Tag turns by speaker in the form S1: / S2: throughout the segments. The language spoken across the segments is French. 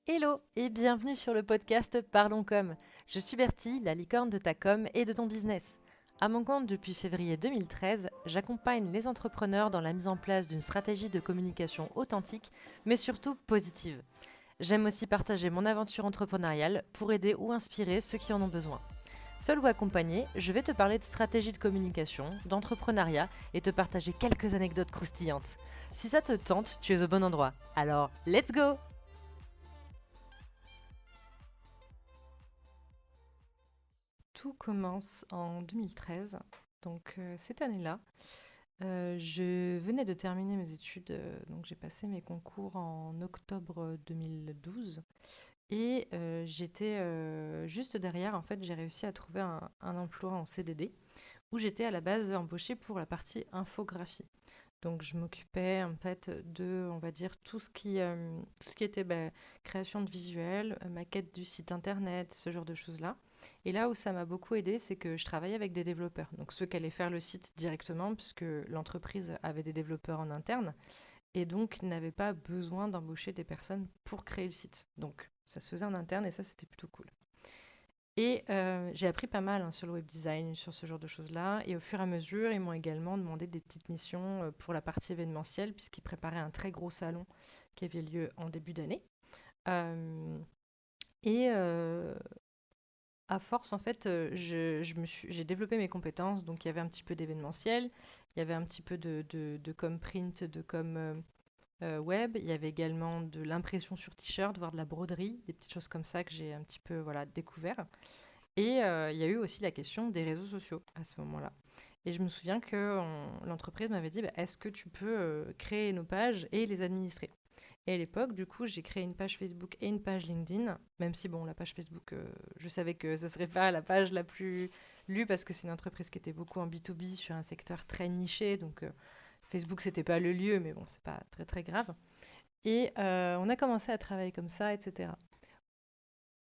S1: Hello et bienvenue sur le podcast Parlons Com. Je suis Bertie, la licorne de ta com et de ton business. À mon compte depuis février 2013, j'accompagne les entrepreneurs dans la mise en place d'une stratégie de communication authentique, mais surtout positive. J'aime aussi partager mon aventure entrepreneuriale pour aider ou inspirer ceux qui en ont besoin. Seul ou accompagné, je vais te parler de stratégie de communication, d'entrepreneuriat et te partager quelques anecdotes croustillantes. Si ça te tente, tu es au bon endroit. Alors, let's go! Tout commence en 2013, donc cette année-là. Je venais de terminer mes études, donc j'ai passé mes concours en octobre 2012 et j'étais juste derrière, en fait, j'ai réussi à trouver un emploi en CDD où j'étais à la base embauchée pour la partie infographie. Donc je m'occupais en fait de, on va dire, tout ce qui était création de visuels, maquette du site internet, ce genre de choses-là. Et là où ça m'a beaucoup aidé, c'est que je travaillais avec des développeurs. Donc ceux qui allaient faire le site directement, puisque l'entreprise avait des développeurs en interne, et donc n'avait pas besoin d'embaucher des personnes pour créer le site. Donc ça se faisait en interne et ça c'était plutôt cool. Et j'ai appris pas mal sur le web design, sur ce genre de choses-là. Et au fur et à mesure, ils m'ont également demandé des petites missions pour la partie événementielle, puisqu'ils préparaient un très gros salon qui avait lieu en début d'année. Euh, et à force, en fait, j'ai développé mes compétences. Donc, il y avait un petit peu d'événementiel, il y avait un petit peu de com print, de com web. Il y avait également de l'impression sur t-shirt, voire de la broderie, des petites choses comme ça que j'ai un petit peu voilà, découvert. Et il y a eu aussi la question des réseaux sociaux à ce moment-là. Et je me souviens que l'entreprise m'avait dit, bah, est-ce que tu peux créer nos pages et les administrer? Et à l'époque, du coup, j'ai créé une page Facebook et une page LinkedIn, même si, bon, la page Facebook, je savais que ça serait pas la page la plus lue parce que c'est une entreprise qui était beaucoup en B2B sur un secteur très niché, donc Facebook, c'était pas le lieu, mais bon, c'est pas très très grave. Et on a commencé à travailler comme ça, etc.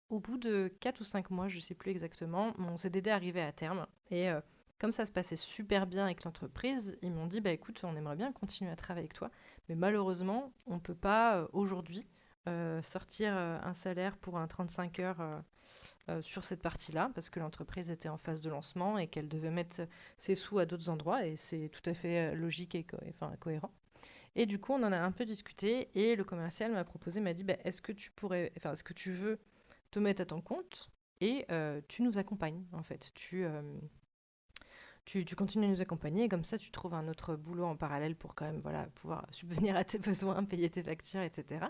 S1: Au bout de 4 ou 5 mois, je ne sais plus exactement, mon CDD arrivait à terme. Et comme ça se passait super bien avec l'entreprise, ils m'ont dit, bah écoute, on aimerait bien continuer à travailler avec toi, mais malheureusement, on ne peut pas aujourd'hui sortir un salaire pour un 35 heures sur cette partie-là, parce que l'entreprise était en phase de lancement et qu'elle devait mettre ses sous à d'autres endroits, et c'est tout à fait logique et enfin, cohérent. Et du coup, on en a un peu discuté, et le commercial m'a proposé, m'a dit, bah, est-ce que tu veux te mettre à ton compte et tu nous accompagnes en fait. Tu continues à nous accompagner et comme ça tu trouves un autre boulot en parallèle pour quand même voilà, pouvoir subvenir à tes besoins, payer tes factures, etc.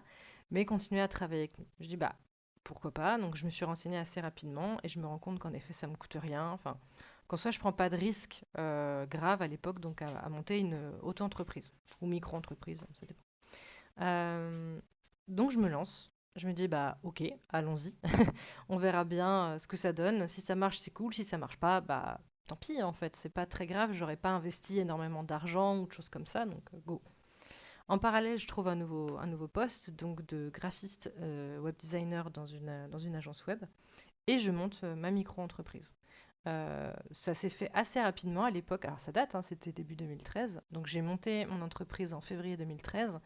S1: Mais continuer à travailler avec nous. Je dis bah pourquoi pas. Donc je me suis renseignée assez rapidement et je me rends compte qu'en effet ça me coûte rien. Enfin, qu'en soit je prends pas de risque grave à l'époque donc à monter une auto-entreprise ou micro-entreprise, ça dépend. Euh, donc je me lance. Je me dis bah ok, allons-y. On verra bien ce que ça donne. Si ça marche, c'est cool. Si ça marche pas, bah tant pis en fait. C'est pas très grave. J'aurais pas investi énormément d'argent ou de choses comme ça, donc go. En parallèle, je trouve un nouveau poste donc de graphiste web designer dans une agence web et je monte ma micro-entreprise. Ça s'est fait assez rapidement à l'époque. Alors ça date, hein, c'était début 2013. Donc j'ai monté mon entreprise en février 2013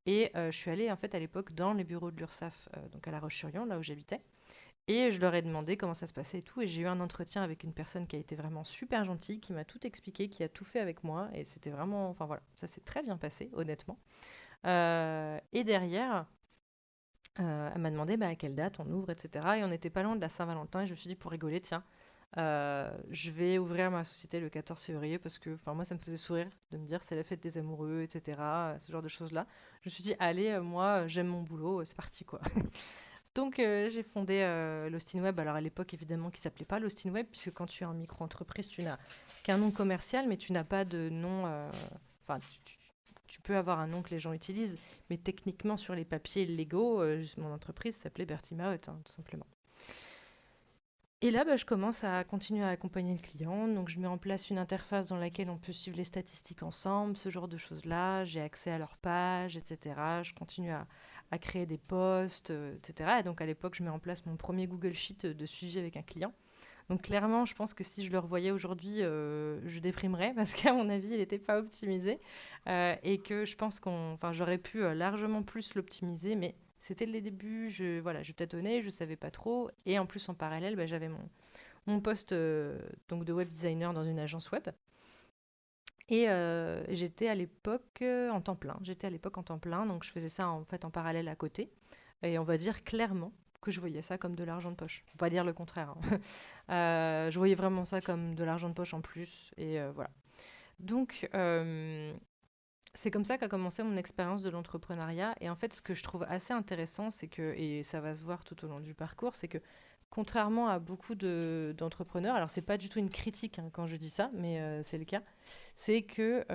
S1: et je suis allée en fait à l'époque dans les bureaux de l'URSSAF, donc à La Roche-sur-Yon, là où j'habitais. Et je leur ai demandé comment ça se passait et tout. Et j'ai eu un entretien avec une personne qui a été vraiment super gentille, qui m'a tout expliqué, qui a tout fait avec moi. Et c'était vraiment, enfin voilà, ça s'est très bien passé, honnêtement. Et derrière, elle m'a demandé bah, à quelle date on ouvre, etc. Et on n'était pas loin de la Saint-Valentin. Et je me suis dit, pour rigoler, tiens, je vais ouvrir ma société le 14 février parce que moi, ça me faisait sourire de me dire c'est la fête des amoureux, etc. Ce genre de choses-là. Je me suis dit, allez, moi, j'aime mon boulot, c'est parti, quoi. Donc, j'ai fondé l'Austin Web. Alors, à l'époque, évidemment, qui s'appelait pas l'Austin Web, puisque quand tu es en micro-entreprise, tu n'as qu'un nom commercial, mais tu n'as pas de nom. Enfin, tu peux avoir un nom que les gens utilisent, mais techniquement, sur les papiers légaux, mon entreprise s'appelait Bertie Mahut, hein, tout simplement. Et là, bah, je commence à continuer à accompagner le client. Donc, je mets en place une interface dans laquelle on peut suivre les statistiques ensemble, ce genre de choses-là. J'ai accès à leur page, etc. Je continue à créer des posts, etc. Et donc, à l'époque, je mets en place mon premier Google Sheet de suivi avec un client. Donc, clairement, je pense que si je le revoyais aujourd'hui, je déprimerais parce qu'à mon avis, il n'était pas optimisé et que je pense enfin, j'aurais pu largement plus l'optimiser, mais c'était les débuts, je tâtonnais, je savais pas trop. Et en plus, en parallèle, bah, j'avais mon poste donc de web designer dans une agence web. Et j'étais à l'époque en temps plein. J'étais à l'époque en temps plein, donc je faisais ça en fait en parallèle à côté. Et on va dire clairement que je voyais ça comme de l'argent de poche. On va pas dire le contraire, hein. Je voyais vraiment ça comme de l'argent de poche en plus. Et voilà. Donc, c'est comme ça qu'a commencé mon expérience de l'entrepreneuriat. Et en fait, ce que je trouve assez intéressant, c'est que, et ça va se voir tout au long du parcours, c'est que contrairement à beaucoup d'entrepreneurs, alors c'est pas du tout une critique hein, quand je dis ça, mais c'est le cas, c'est que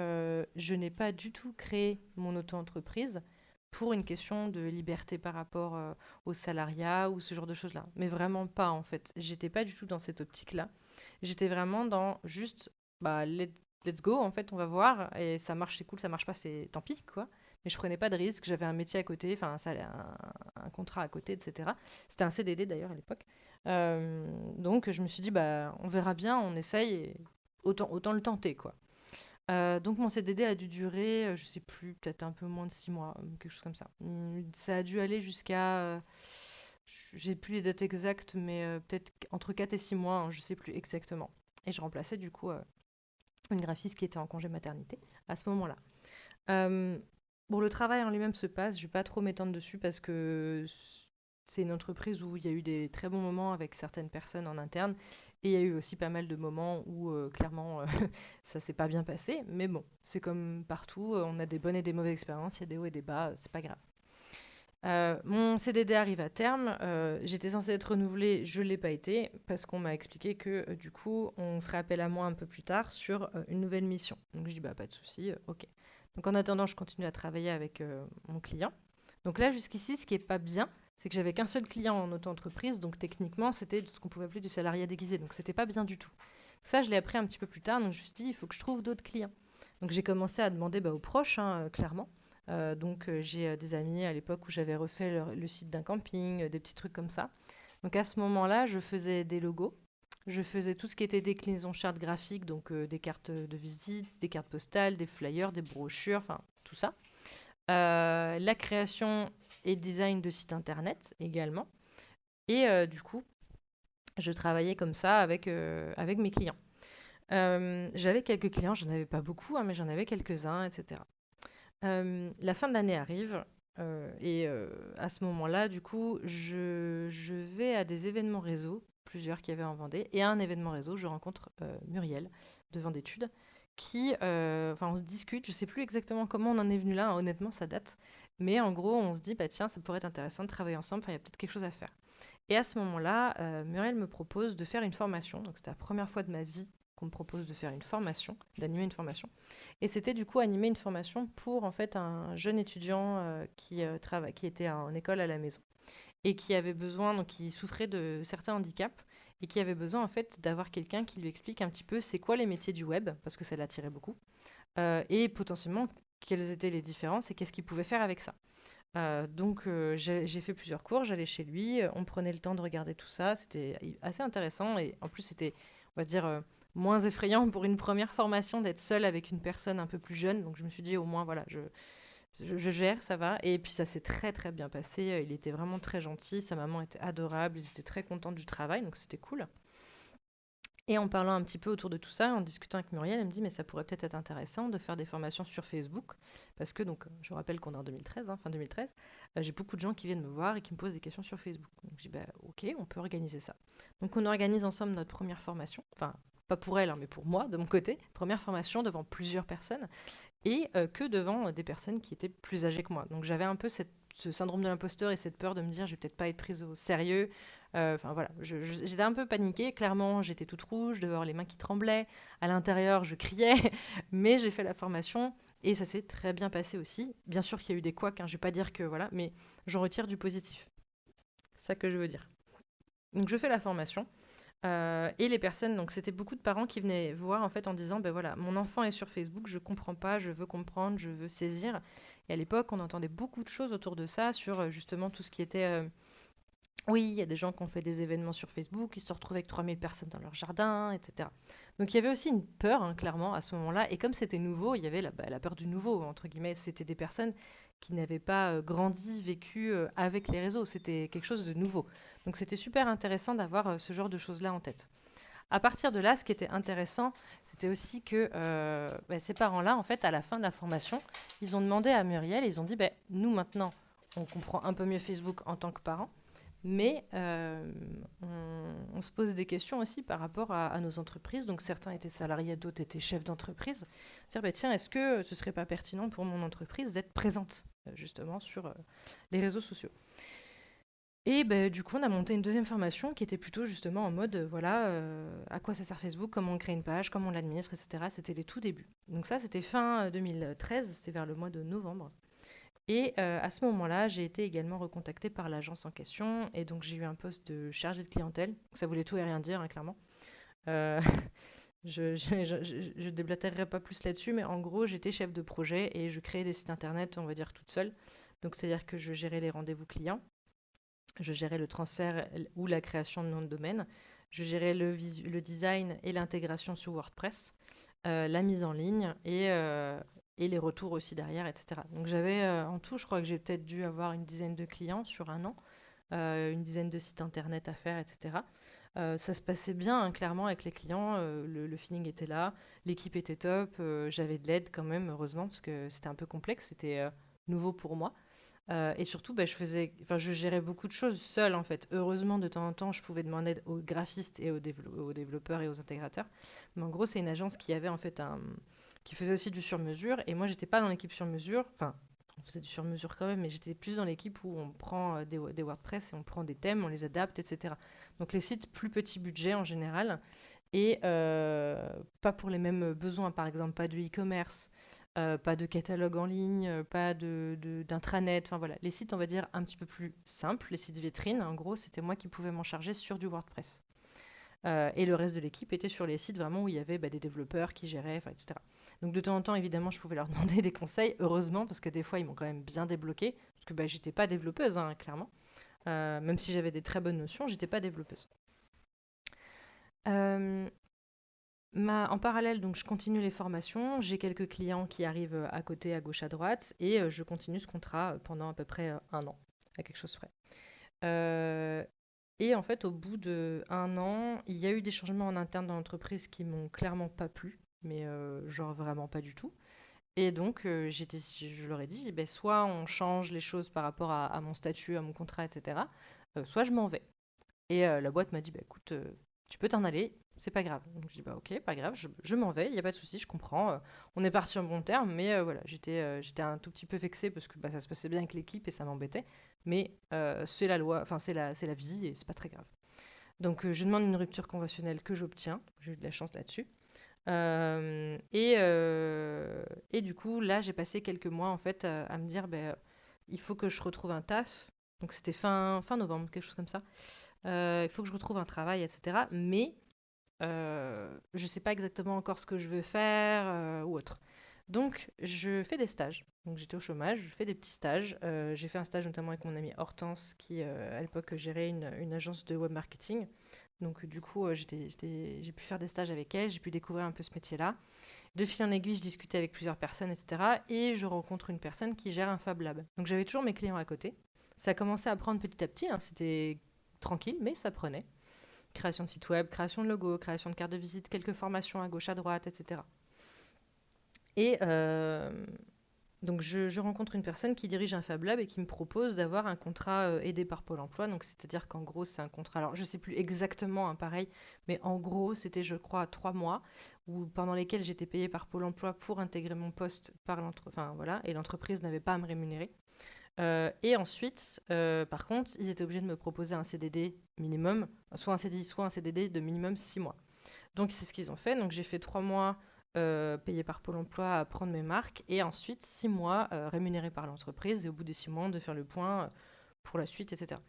S1: je n'ai pas du tout créé mon auto-entreprise pour une question de liberté par rapport au salariat ou ce genre de choses-là. Mais vraiment pas en fait. J'étais pas du tout dans cette optique-là. J'étais vraiment dans juste, bah, let's go, en fait, on va voir. Et ça marche, c'est cool, ça marche pas, c'est tant pis, quoi. Mais je prenais pas de risques, j'avais un métier à côté, enfin, un contrat à côté, etc. C'était un CDD d'ailleurs à l'époque. Donc je me suis dit, bah, on verra bien, on essaye, et autant le tenter, quoi. Donc mon CDD a dû durer, je sais plus, peut-être un peu moins de 6 mois, quelque chose comme ça. Ça a dû aller jusqu'à, j'ai plus les dates exactes, mais peut-être entre 4 et 6 mois, hein, je sais plus exactement. Et je remplaçais du coup une graphiste qui était en congé maternité à ce moment-là. Euh, bon, le travail en lui-même se passe, je vais pas trop m'étendre dessus parce que c'est une entreprise où il y a eu des très bons moments avec certaines personnes en interne et il y a eu aussi pas mal de moments où clairement ça s'est pas bien passé. Mais bon, c'est comme partout, on a des bonnes et des mauvaises expériences, il y a des hauts et des bas, c'est pas grave. Mon CDD arrive à terme. J'étais censée être renouvelée, je ne l'ai pas été parce qu'on m'a expliqué que du coup, on ferait appel à moi un peu plus tard sur une nouvelle mission. Donc je dis bah pas de souci, ok. Donc en attendant, je continue à travailler avec mon client. Donc là, jusqu'ici, ce qui est pas bien, c'est que j'avais qu'un seul client en auto-entreprise, donc techniquement, c'était ce qu'on pouvait appeler du salariat déguisé. Donc c'était pas bien du tout. Ça, je l'ai appris un petit peu plus tard. Donc je me suis dit, il faut que je trouve d'autres clients. Donc j'ai commencé à demander bah, aux proches, hein, clairement. J'ai des amis à l'époque où j'avais refait le site d'un camping, des petits trucs comme ça. Donc à ce moment-là, je faisais des logos, je faisais tout ce qui était déclinaison charte graphique, donc des cartes de visite, des cartes postales, des flyers, des brochures, enfin tout ça. La création et le design de sites internet également. Et du coup, je travaillais comme ça avec mes clients. J'avais quelques clients, j'en avais pas beaucoup, hein, mais j'en avais quelques-uns, etc. La fin de l'année arrive et à ce moment-là, du coup, je vais à des événements réseau, plusieurs qu'il y avait en Vendée, et à un événement réseau, je rencontre Muriel de Vendétudes, qui, enfin, on se discute, je sais plus exactement comment on en est venu là, hein, honnêtement, ça date, mais en gros, on se dit, bah tiens, ça pourrait être intéressant de travailler ensemble, enfin, il y a peut-être quelque chose à faire. Et à ce moment-là, Muriel me propose de faire une formation, donc c'était la première fois de ma vie qu'on me propose de faire une formation, d'animer une formation. Et c'était du coup animer une formation pour en fait un jeune étudiant qui était en école à la maison et qui avait besoin, donc qui souffrait de certains handicaps et qui avait besoin en fait d'avoir quelqu'un qui lui explique un petit peu c'est quoi les métiers du web, parce que ça l'attirait beaucoup, et potentiellement quelles étaient les différences et qu'est-ce qu'il pouvait faire avec ça. J'ai fait plusieurs cours, j'allais chez lui, on prenait le temps de regarder tout ça, c'était assez intéressant et en plus c'était, on va dire, moins effrayant pour une première formation d'être seule avec une personne un peu plus jeune. Donc je me suis dit au moins voilà, je gère, ça va. Et puis ça s'est très très bien passé, il était vraiment très gentil, sa maman était adorable, ils étaient très contents du travail, donc c'était cool. Et en parlant un petit peu autour de tout ça, en discutant avec Muriel, elle me dit mais ça pourrait peut-être être intéressant de faire des formations sur Facebook parce que donc je rappelle qu'on est en 2013, hein, fin 2013, j'ai beaucoup de gens qui viennent me voir et qui me posent des questions sur Facebook. Donc je dis bah ok, on peut organiser ça. Donc on organise ensemble notre première formation, enfin pas pour elle hein, mais pour moi de mon côté, première formation devant plusieurs personnes et que devant des personnes qui étaient plus âgées que moi. Donc j'avais un peu ce syndrome de l'imposteur et cette peur de me dire je vais peut-être pas être prise au sérieux. Enfin voilà, j'étais un peu paniquée. Clairement, j'étais toute rouge, je devais avoir les mains qui tremblaient. À l'intérieur, je criais, mais j'ai fait la formation et ça s'est très bien passé aussi. Bien sûr qu'il y a eu des couacs, hein, je vais pas dire que voilà, mais j'en retire du positif. C'est ça que je veux dire. Donc je fais la formation. Et les personnes, donc c'était beaucoup de parents qui venaient voir en fait en disant, ben voilà, mon enfant est sur Facebook, je comprends pas, je veux comprendre, je veux saisir. Et à l'époque, on entendait beaucoup de choses autour de ça, sur justement tout ce qui était Oui, il y a des gens qui ont fait des événements sur Facebook, ils se retrouvent avec 3000 personnes dans leur jardin, etc. Donc il y avait aussi une peur, hein, clairement, à ce moment-là. Et comme c'était nouveau, il y avait la peur du nouveau, entre guillemets. C'était des personnes qui n'avaient pas grandi, vécu avec les réseaux. C'était quelque chose de nouveau. Donc c'était super intéressant d'avoir ce genre de choses-là en tête. À partir de là, ce qui était intéressant, c'était aussi que ces parents-là, en fait, à la fin de la formation, ils ont demandé à Muriel, ils ont dit, nous maintenant, on comprend un peu mieux Facebook en tant que parents, mais on se pose des questions aussi par rapport à nos entreprises. Donc certains étaient salariés, d'autres étaient chefs d'entreprise. Dire, tiens, est-ce que ce serait pas pertinent pour mon entreprise d'être présente justement sur les réseaux sociaux? Et du coup, on a monté une deuxième formation qui était plutôt justement en mode, voilà, à quoi ça sert Facebook, comment on crée une page, comment on l'administre, etc. C'était les tout débuts. Donc ça, c'était fin 2013, c'était vers le mois de novembre. Et à ce moment-là, j'ai été également recontactée par l'agence en question, et donc j'ai eu un poste de chargé de clientèle. Donc ça voulait tout et rien dire, hein, clairement. Euh, je déblatérerai pas plus là-dessus, mais en gros, j'étais chef de projet et je créais des sites internet, on va dire, toute seule. Donc c'est-à-dire que je gérais les rendez-vous clients. Je gérais le transfert ou la création de nom de domaine. Je gérais le design et l'intégration sur WordPress, la mise en ligne et les retours aussi derrière, etc. Donc j'avais en tout, je crois que j'ai peut-être dû avoir une dizaine de clients sur un an, une dizaine de sites internet à faire, etc. Ça se passait bien, hein, clairement, avec les clients. Le feeling était là, l'équipe était top. J'avais de l'aide quand même, heureusement, parce que c'était un peu complexe, c'était nouveau pour moi. Et surtout, je gérais beaucoup de choses seule en fait. Heureusement, de temps en temps, je pouvais demander aux graphistes et aux développeurs et aux intégrateurs. Mais en gros, c'est une agence qui avait en fait qui faisait aussi du sur-mesure. Et moi, j'étais pas dans l'équipe sur-mesure. Enfin, on faisait du sur-mesure quand même, mais j'étais plus dans l'équipe où on prend des WordPress et on prend des thèmes, on les adapte, etc. Donc les sites plus petit budget en général et pas pour les mêmes besoins. Par exemple, pas de e-commerce, pas de catalogue en ligne, pas d'intranet. Enfin voilà, les sites, on va dire, un petit peu plus simples, les sites vitrines. En gros, c'était moi qui pouvais m'en charger sur du WordPress. Et le reste de l'équipe était sur les sites vraiment où il y avait des développeurs qui géraient, enfin, etc. Donc de temps en temps, évidemment, je pouvais leur demander des conseils, heureusement, parce que des fois, ils m'ont quand même bien débloqué, parce que j'étais pas développeuse, hein, clairement. Même si j'avais des très bonnes notions, j'étais pas développeuse. Euh, en parallèle, donc, je continue les formations. J'ai quelques clients qui arrivent à côté, à gauche, à droite, et je continue ce contrat pendant à peu près un an, à quelque chose près. Euh, et en fait, au bout de un an, il y a eu des changements en interne dans l'entreprise qui m'ont clairement pas plu, mais genre vraiment pas du tout. Et donc, je leur ai dit, soit on change les choses par rapport à mon statut, à mon contrat, etc., soit je m'en vais. Et la boîte m'a dit, écoute, tu peux t'en aller, c'est pas grave. Donc je dis, ok, pas grave, je m'en vais, il n'y a pas de souci, je comprends. On est parti en bon terme, mais voilà, j'étais un tout petit peu vexée parce que ça se passait bien avec l'équipe et ça m'embêtait. Mais c'est la loi, enfin c'est la vie et c'est pas très grave. Donc je demande une rupture conventionnelle que j'obtiens, j'ai eu de la chance là-dessus. Et du coup, là, j'ai passé quelques mois en fait à me dire, il faut que je retrouve un taf. Donc c'était fin novembre, quelque chose comme ça. Il faut que je retrouve un travail, etc. Mais je ne sais pas exactement encore ce que je veux faire ou autre. Donc, je fais des stages. Donc, j'étais au chômage, je fais des petits stages. J'ai fait un stage notamment avec mon amie Hortense, qui à l'époque gérait une agence de web marketing. Donc, du coup, j'ai pu faire des stages avec elle, j'ai pu découvrir un peu ce métier-là. De fil en aiguille, je discutais avec plusieurs personnes, etc. Et je rencontre une personne qui gère un Fab Lab. Donc, j'avais toujours mes clients à côté. Ça a commencé à prendre petit à petit, hein. C'était tranquille, mais ça prenait. Création de site web, création de logo, création de carte de visite, quelques formations à gauche, à droite, etc. Et donc je rencontre une personne qui dirige un Fab Lab et qui me propose d'avoir un contrat aidé par Pôle Emploi. Donc c'est-à-dire qu'en gros c'est un contrat, alors je ne sais plus exactement un pareil, mais en gros c'était je crois 3 mois pendant lesquels j'étais payée par Pôle Emploi pour intégrer mon poste par l'entreprise, enfin voilà, et l'entreprise n'avait pas à me rémunérer. Et ensuite, par contre, ils étaient obligés de me proposer un CDD minimum, soit un CDI, soit un CDD de minimum 6 mois. Donc c'est ce qu'ils ont fait. Donc j'ai fait 3 mois payés par Pôle Emploi à prendre mes marques et ensuite 6 mois rémunérés par l'entreprise et au bout des 6 mois de faire le point pour la suite, etc.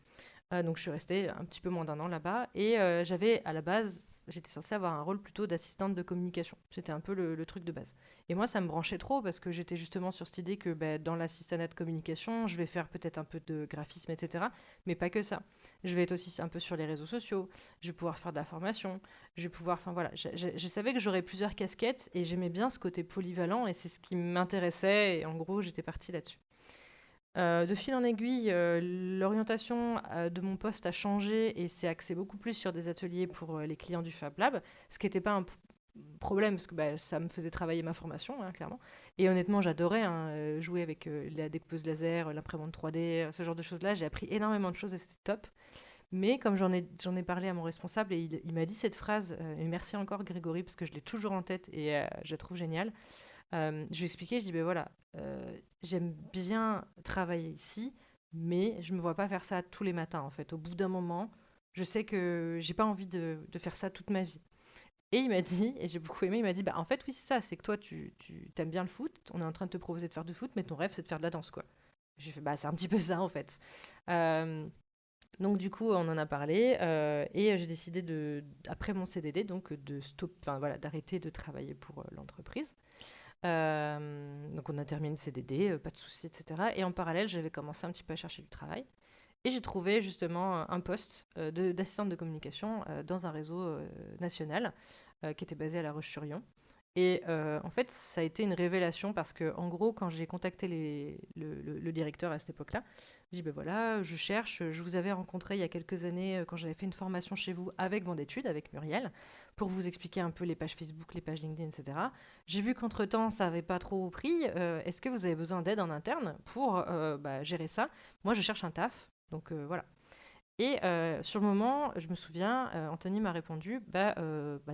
S1: Donc je suis restée un petit peu moins d'1 an là-bas et à la base, j'étais censée avoir un rôle plutôt d'assistante de communication. C'était un peu le truc de base. Et moi, ça me branchait trop parce que j'étais justement sur cette idée que dans l'assistanat de communication, je vais faire peut-être un peu de graphisme, etc. Mais pas que ça. Je vais être aussi un peu sur les réseaux sociaux, je vais pouvoir faire de la formation, je vais pouvoir, enfin voilà, je savais que j'aurais plusieurs casquettes et j'aimais bien ce côté polyvalent et c'est ce qui m'intéressait et en gros, j'étais partie là-dessus. De fil en aiguille, l'orientation de mon poste a changé et s'est axé beaucoup plus sur des ateliers pour les clients du Fab Lab, ce qui n'était pas un problème parce que ça me faisait travailler ma formation, hein, clairement. Et honnêtement, j'adorais hein, jouer avec la découpeuse laser, l'imprimante 3D, ce genre de choses-là. J'ai appris énormément de choses et c'était top. Mais comme j'en ai parlé à mon responsable et il m'a dit cette phrase, et merci encore Grégory parce que je l'ai toujours en tête et je la trouve géniale. Je lui ai expliqué, je dis, ben voilà, j'aime bien travailler ici, mais je me vois pas faire ça tous les matins, en fait. Au bout d'un moment, je sais que j'ai pas envie de faire ça toute ma vie. Et il m'a dit, et j'ai beaucoup aimé, il m'a dit, bah en fait, oui, c'est ça, c'est que toi, tu t'aimes bien le foot, on est en train de te proposer de faire du foot, mais ton rêve, c'est de faire de la danse, quoi. J'ai fait, bah c'est un petit peu ça, en fait. Euh, donc du coup, on en a parlé et j'ai décidé après mon CDD, donc enfin voilà, d'arrêter de travailler pour l'entreprise. Donc on a terminé le CDD, pas de soucis, etc. Et en parallèle, j'avais commencé un petit peu à chercher du travail. Et j'ai trouvé justement un poste d'assistante de communication dans un réseau national qui était basé à La Roche-sur-Yon. Et en fait, ça a été une révélation parce que, en gros, quand j'ai contacté le directeur à cette époque-là, j'ai dit ben voilà, je cherche. Je vous avais rencontré il y a quelques années quand j'avais fait une formation chez vous avec Vendétude, avec Muriel, pour vous expliquer un peu les pages Facebook, les pages LinkedIn, etc. J'ai vu qu'entre-temps, ça n'avait pas trop pris. Est-ce que vous avez besoin d'aide en interne pour gérer ça? Moi, je cherche un taf. Donc voilà. Et sur le moment, je me souviens, Anthony m'a répondu,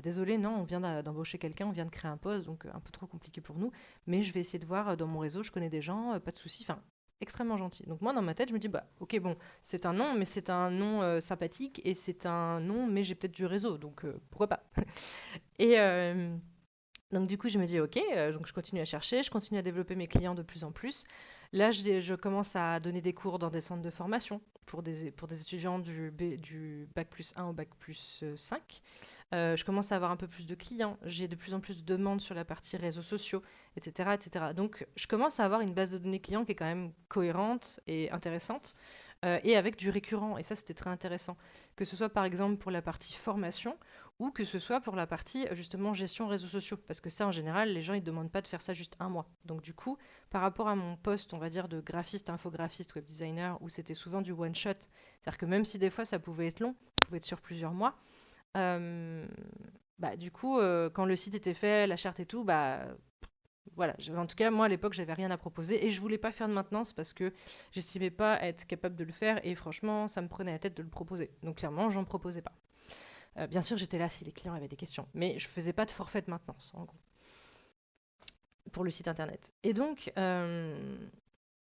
S1: désolé, non, on vient d'embaucher quelqu'un, on vient de créer un poste, donc un peu trop compliqué pour nous, mais je vais essayer de voir dans mon réseau, je connais des gens, pas de souci, enfin, extrêmement gentil. Donc moi, dans ma tête, je me dis, bah ok, bon, c'est un nom, mais c'est un nom sympathique, et c'est un nom, mais j'ai peut-être du réseau, donc pourquoi pas. Et donc du coup, je me dis ok, donc je continue à chercher, je continue à développer mes clients de plus en plus. Là, je commence à donner des cours dans des centres de formation pour des étudiants du bac plus 1 au bac plus 5. Je commence à avoir un peu plus de clients, j'ai de plus en plus de demandes sur la partie réseaux sociaux, etc., etc. Donc je commence à avoir une base de données clients qui est quand même cohérente et intéressante. Et avec du récurrent, et ça c'était très intéressant, que ce soit par exemple pour la partie formation, ou que ce soit pour la partie justement gestion réseaux sociaux. Parce que ça, en général, les gens, ils ne demandent pas de faire ça juste un mois. Donc du coup, par rapport à mon poste, on va dire, de graphiste, infographiste, web designer, où c'était souvent du one shot, c'est-à-dire que même si des fois ça pouvait être long, ça pouvait être sur plusieurs mois, euh, du coup, quand le site était fait, la charte et tout, voilà, en tout cas, moi à l'époque, j'avais rien à proposer et je voulais pas faire de maintenance parce que j'estimais pas être capable de le faire et franchement, ça me prenait la tête de le proposer. Donc clairement, j'en proposais pas. Bien sûr, j'étais là si les clients avaient des questions, mais je faisais pas de forfait de maintenance, en gros, pour le site internet. Et donc,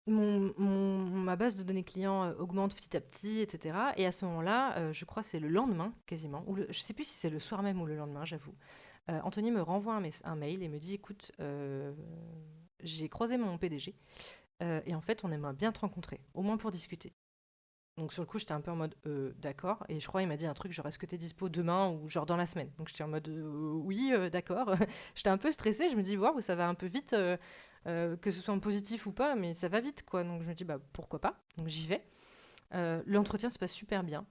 S1: ma base de données clients augmente petit à petit, etc. Et à ce moment-là, je crois que c'est le lendemain, quasiment, je sais plus si c'est le soir même ou le lendemain, j'avoue. Anthony me renvoie un mail et me dit, écoute, j'ai croisé mon PDG, et en fait, on aimerait bien te rencontrer, au moins pour discuter. Donc sur le coup, j'étais un peu en mode d'accord. Et je crois il m'a dit un truc genre est-ce que t'es dispo demain ou genre dans la semaine. Donc j'étais en mode oui, d'accord. J'étais un peu stressée. Je me dis waouh, ça va un peu vite, que ce soit en positif ou pas, mais ça va vite quoi. Donc je me dis bah pourquoi pas. Donc j'y vais. L'entretien se passe super bien.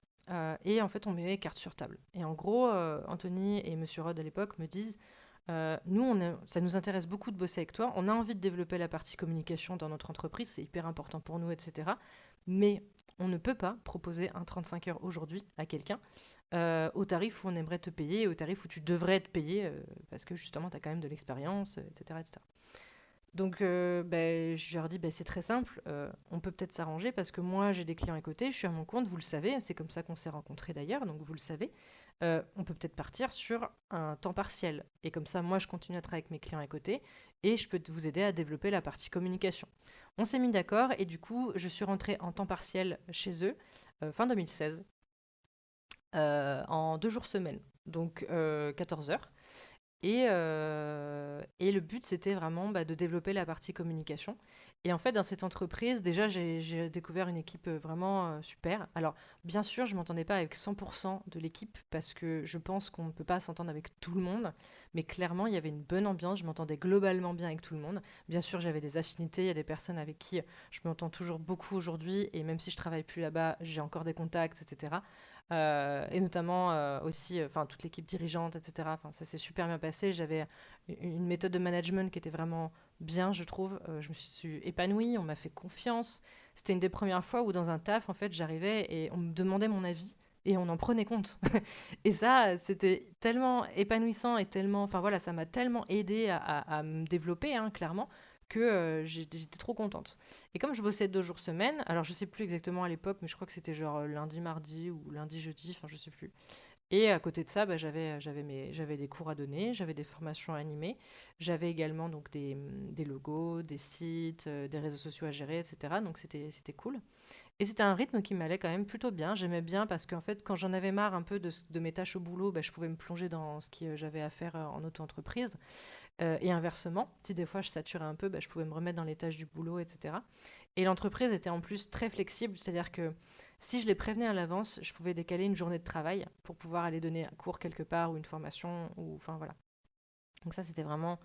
S1: Et en fait, on met carte sur table. Et en gros, Anthony et Monsieur Rod à l'époque me disent nous, ça nous intéresse beaucoup de bosser avec toi. On a envie de développer la partie communication dans notre entreprise. C'est hyper important pour nous, etc. Mais on ne peut pas proposer un 35 heures aujourd'hui à quelqu'un au tarif où on aimerait te payer, au tarif où tu devrais être payé, parce que justement, tu as quand même de l'expérience, etc., etc. Donc, je leur dis, c'est très simple, on peut peut-être s'arranger parce que moi, j'ai des clients à côté, je suis à mon compte, vous le savez, c'est comme ça qu'on s'est rencontrés d'ailleurs, donc vous le savez. On peut peut-être partir sur un temps partiel. Et comme ça, moi, je continue à travailler avec mes clients à côté et je peux vous aider à développer la partie communication. On s'est mis d'accord et du coup, je suis rentrée en temps partiel chez eux fin 2016 en 2 jours semaine, donc 14 heures. Et le but, c'était vraiment de développer la partie communication. Et en fait, dans cette entreprise, déjà, j'ai découvert une équipe vraiment super. Alors, bien sûr, je m'entendais pas avec 100% de l'équipe parce que je pense qu'on ne peut pas s'entendre avec tout le monde. Mais clairement, il y avait une bonne ambiance. Je m'entendais globalement bien avec tout le monde. Bien sûr, j'avais des affinités. Il y a des personnes avec qui je m'entends toujours beaucoup aujourd'hui. Et même si je travaille plus là-bas, j'ai encore des contacts, etc. Et notamment aussi, enfin, toute l'équipe dirigeante, etc. Enfin, ça s'est super bien passé. J'avais une méthode de management qui était vraiment bien, je trouve. Je me suis épanouie, on m'a fait confiance. C'était une des premières fois où dans un taf, en fait, j'arrivais et on me demandait mon avis et on en prenait compte. Et ça, c'était tellement épanouissant et tellement, enfin voilà, ça m'a tellement aidé à me développer, hein, clairement, que j'étais trop contente. Et comme je bossais 2 jours semaine, alors je sais plus exactement à l'époque, mais je crois que c'était genre lundi, mardi ou lundi, jeudi, enfin je sais plus. Et à côté de ça, bah, j'avais des cours à donner, j'avais des formations à animer, j'avais également donc des logos, des sites, des réseaux sociaux à gérer, etc. Donc c'était cool. Et c'était un rythme qui m'allait quand même plutôt bien. J'aimais bien parce qu'en fait, quand j'en avais marre un peu de mes tâches au boulot, bah, je pouvais me plonger dans ce que j'avais à faire en auto-entreprise. Et inversement, si des fois je saturais un peu, bah, je pouvais me remettre dans les tâches du boulot, etc. Et l'entreprise était en plus très flexible, c'est-à-dire que si je les prévenais à l'avance, je pouvais décaler une journée de travail pour pouvoir aller donner un cours quelque part ou une formation, ou enfin voilà. Donc ça, c'était vraiment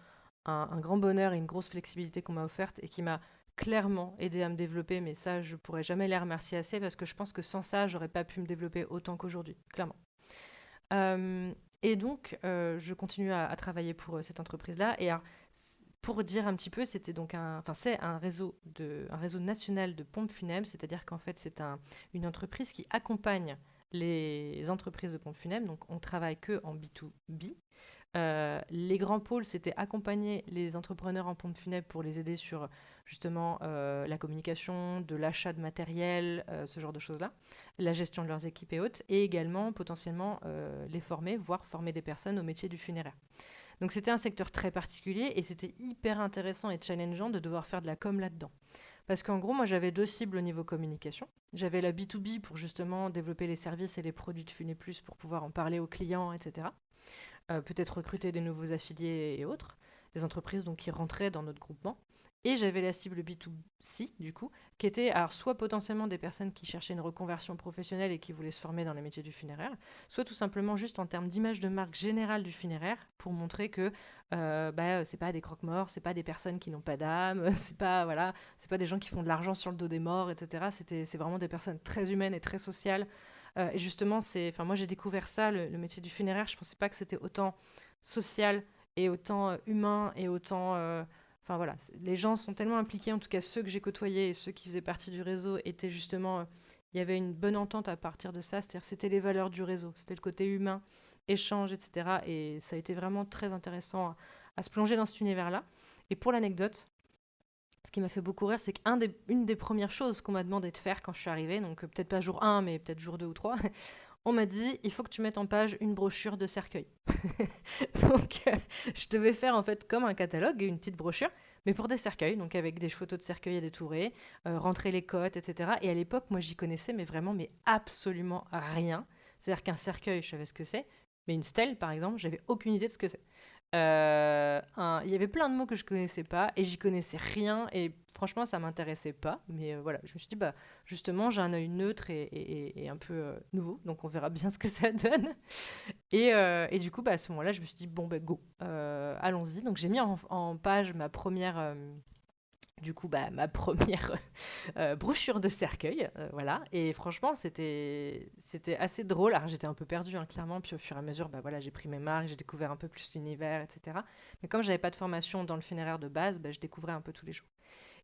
S1: un grand bonheur et une grosse flexibilité qu'on m'a offerte et qui m'a clairement aidé à me développer, mais ça, je pourrais jamais les remercier assez parce que je pense que sans ça, j'aurais pas pu me développer autant qu'aujourd'hui, clairement. Euh, et donc, je continue à travailler pour cette entreprise-là. Et alors, pour dire un petit peu, c'était donc enfin, c'est un réseau national de pompes funèbres, c'est-à-dire qu'en fait, une entreprise qui accompagne les entreprises de pompes funèbres. Donc, on travaille que en B2B. Les grands pôles, c'était accompagner les entrepreneurs en pompes funèbres pour les aider sur justement la communication, de l'achat de matériel, ce genre de choses-là, la gestion de leurs équipes et autres, et également potentiellement les former, voire former des personnes au métier du funéraire. Donc c'était un secteur très particulier et c'était hyper intéressant et challengeant de devoir faire de la com là-dedans. Parce qu'en gros, moi j'avais 2 cibles au niveau communication. J'avais la B2B pour justement développer les services et les produits de Funé Plus pour pouvoir en parler aux clients, etc. Peut-être recruter des nouveaux affiliés et autres, des entreprises donc qui rentraient dans notre groupement. Et j'avais la cible B2C, du coup, qui était alors soit potentiellement des personnes qui cherchaient une reconversion professionnelle et qui voulaient se former dans les métiers du funéraire, soit tout simplement juste en termes d'image de marque générale du funéraire, pour montrer que c'est pas des croque-morts, c'est pas des personnes qui n'ont pas d'âme, c'est pas, voilà, c'est pas des gens qui font de l'argent sur le dos des morts, etc. C'est vraiment des personnes très humaines et très sociales, et justement, enfin, moi j'ai découvert ça, le métier du funéraire. Je pensais pas que c'était autant social et autant humain et autant. Enfin voilà, les gens sont tellement impliqués, en tout cas ceux que j'ai côtoyés et ceux qui faisaient partie du réseau étaient justement. Il y avait une bonne entente à partir de ça, c'est-à-dire c'était les valeurs du réseau, c'était le côté humain, échange, etc. Et ça a été vraiment très intéressant à se plonger dans cet univers-là. Et pour l'anecdote, ce qui m'a fait beaucoup rire, c'est qu'une des premières choses qu'on m'a demandé de faire quand je suis arrivée, donc peut-être pas jour 1, mais peut-être jour 2 ou 3, on m'a dit il faut que tu mettes en page une brochure de cercueil. Donc je devais faire en fait comme un catalogue, une petite brochure, mais pour des cercueils, donc avec des photos de cercueils à détourer, rentrer les cotes, etc. Et à l'époque, moi j'y connaissais, mais vraiment, mais absolument rien. C'est-à-dire qu'un cercueil, je savais ce que c'est, mais une stèle, par exemple, j'avais aucune idée de ce que c'est. Il y avait plein de mots que je connaissais pas et j'y connaissais rien et franchement ça m'intéressait pas. Mais voilà, je me suis dit bah justement j'ai un œil neutre et un peu nouveau, donc on verra bien ce que ça donne. Et du coup bah à ce moment-là je me suis dit bon bah go, allons-y. Donc j'ai mis en page ma première du coup, bah, ma première brochure de cercueil, voilà. Et franchement, c'était assez drôle. Alors, j'étais un peu perdue, hein, clairement. Puis au fur et à mesure, bah, voilà, j'ai pris mes marques, j'ai découvert un peu plus l'univers, etc. Mais comme j'avais pas de formation dans le funéraire de base, bah, je découvrais un peu tous les jours.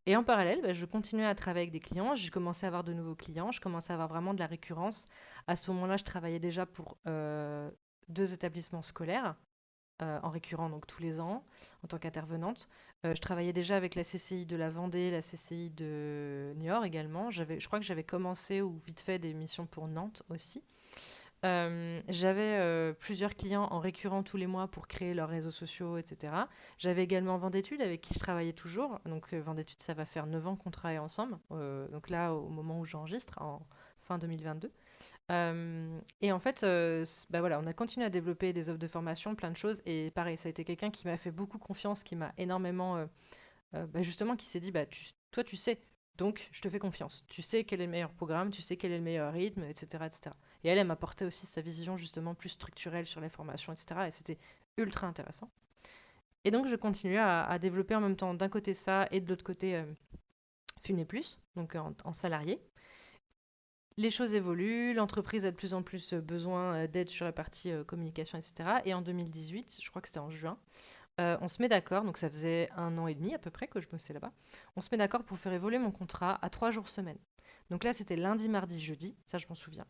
S1: Et en parallèle, bah, je continuais à travailler avec des clients. J'ai commencé à avoir de nouveaux clients. Je commençais à avoir vraiment de la récurrence. À ce moment-là, je travaillais déjà pour 2 établissements scolaires en récurrent donc tous les ans en tant qu'intervenante. Je travaillais déjà avec la CCI de la Vendée, la CCI de Niort également. Je crois que j'avais commencé ou vite fait des missions pour Nantes aussi. J'avais plusieurs clients en récurrent tous les mois pour créer leurs réseaux sociaux, etc. J'avais également Vendétude avec qui je travaillais toujours. Donc Vendétude, ça va faire 9 ans qu'on travaille ensemble. Donc là, au moment où j'enregistre, en fin 2022. Et en fait, bah voilà, on a continué à développer des offres de formation, plein de choses. Et pareil, ça a été quelqu'un qui m'a fait beaucoup confiance, qui m'a énormément, bah justement, qui s'est dit, bah toi tu sais, donc je te fais confiance. Tu sais quel est le meilleur programme, tu sais quel est le meilleur rythme, etc. etc. Et elle m'apportait aussi sa vision justement plus structurelle sur les formations, etc. Et c'était ultra intéressant. Et donc je continuais à développer en même temps d'un côté ça et de l'autre côté Funé Plus, donc en salarié. Les choses évoluent, l'entreprise a de plus en plus besoin d'aide sur la partie communication, etc. Et en 2018, je crois que c'était en juin, on se met d'accord, donc ça faisait 1 an et demi à peu près que je bossais là-bas, on se met d'accord pour faire évoluer mon contrat à 3 jours semaine. Donc là, c'était lundi, mardi, jeudi, ça je m'en souviens,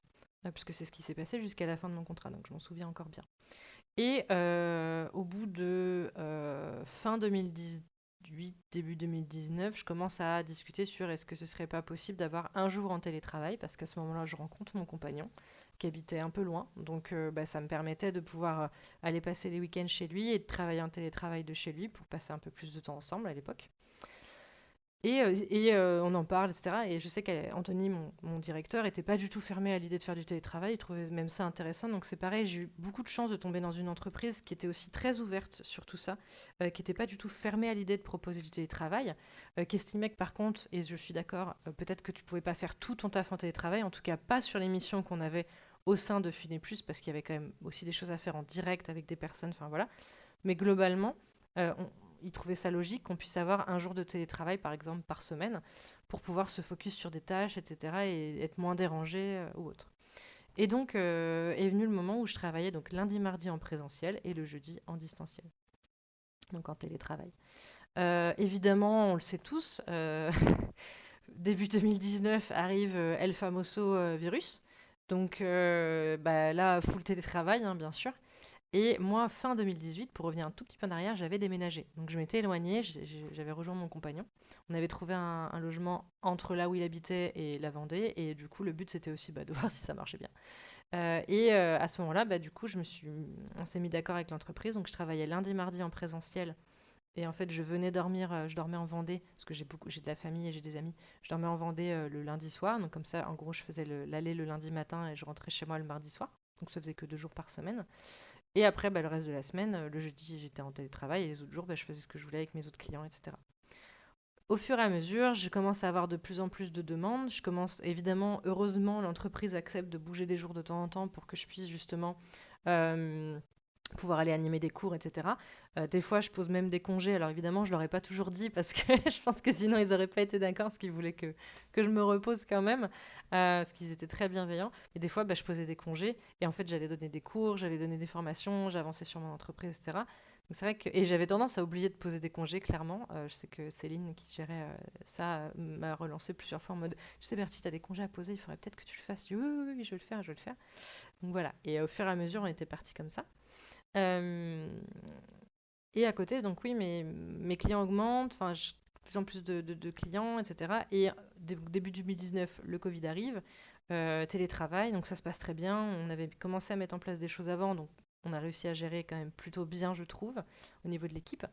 S1: puisque c'est ce qui s'est passé jusqu'à la fin de mon contrat, donc je m'en souviens encore bien. Et au bout de fin 2018, début 2019, je commence à discuter sur est-ce que ce serait pas possible d'avoir un jour en télétravail, parce qu'à ce moment-là, je rencontre mon compagnon qui habitait un peu loin, donc ça me permettait de pouvoir aller passer les week-ends chez lui et de travailler en télétravail de chez lui pour passer un peu plus de temps ensemble à l'époque. Et on en parle, etc. Et je sais qu'Anthony, mon directeur, était pas du tout fermé à l'idée de faire du télétravail. Il trouvait même ça intéressant. Donc c'est pareil, j'ai eu beaucoup de chance de tomber dans une entreprise qui était aussi très ouverte sur tout ça, qui n'était pas du tout fermée à l'idée de proposer du télétravail, qui estimait que par contre, et je suis d'accord, peut-être que tu pouvais pas faire tout ton taf en télétravail, en tout cas pas sur les missions qu'on avait au sein de Finet Plus, parce qu'il y avait quand même aussi des choses à faire en direct avec des personnes, enfin voilà. Mais globalement, ils trouvaient ça logique qu'on puisse avoir un jour de télétravail, par exemple, par semaine, pour pouvoir se focus sur des tâches, etc., et être moins dérangé ou autre. Et donc est venu le moment où je travaillais donc lundi, mardi en présentiel et le jeudi en distanciel, donc en télétravail. Évidemment, on le sait tous, début 2019 arrive El Famoso virus. Donc là, full télétravail, hein, bien sûr. Et moi, fin 2018, pour revenir un tout petit peu en arrière, j'avais déménagé. Donc je m'étais éloignée, j'avais rejoint mon compagnon. On avait trouvé un logement entre là où il habitait et la Vendée. Et du coup, le but, c'était aussi de voir si ça marchait bien. À ce moment-là, du coup, on s'est mis d'accord avec l'entreprise. Donc je travaillais lundi, mardi en présentiel. Et en fait, je venais dormir, je dormais en Vendée, parce que j'ai de la famille et j'ai des amis. Je dormais en Vendée le lundi soir. Donc comme ça, en gros, je faisais l'aller le lundi matin et je rentrais chez moi le mardi soir. Donc ça faisait que 2 jours par semaine. Et après, le reste de la semaine, le jeudi, j'étais en télétravail et les autres jours, je faisais ce que je voulais avec mes autres clients, etc. Au fur et à mesure, je commence à avoir de plus en plus de demandes. Je commence, évidemment, heureusement, l'entreprise accepte de bouger des jours de temps en temps pour que je puisse justement euh, pouvoir aller animer des cours, etc. Des fois, je pose même des congés. Alors évidemment, je leur ai pas toujours dit parce que je pense que sinon, ils n'auraient pas été d'accord parce qu'ils voulaient que je me repose quand même, parce qu'ils étaient très bienveillants. Mais des fois, je posais des congés et en fait, j'allais donner des cours, j'allais donner des formations, j'avançais sur mon entreprise, etc. Donc c'est vrai que et j'avais tendance à oublier de poser des congés, clairement. Je sais que Céline, qui gérait ça, m'a relancé plusieurs fois en mode, je sais Bertie, tu as des congés à poser, il faudrait peut-être que tu le fasses. Je dis, oui, oui, oui, je vais le faire, je vais le faire. Donc voilà. Et au fur et à mesure, on était parti comme ça. Euh, et à côté, donc oui, mes clients augmentent, enfin, de plus en plus de clients, etc. Et début 2019, le Covid arrive, télétravail, donc ça se passe très bien. On avait commencé à mettre en place des choses avant, donc on a réussi à gérer quand même plutôt bien, je trouve, au niveau de l'équipe.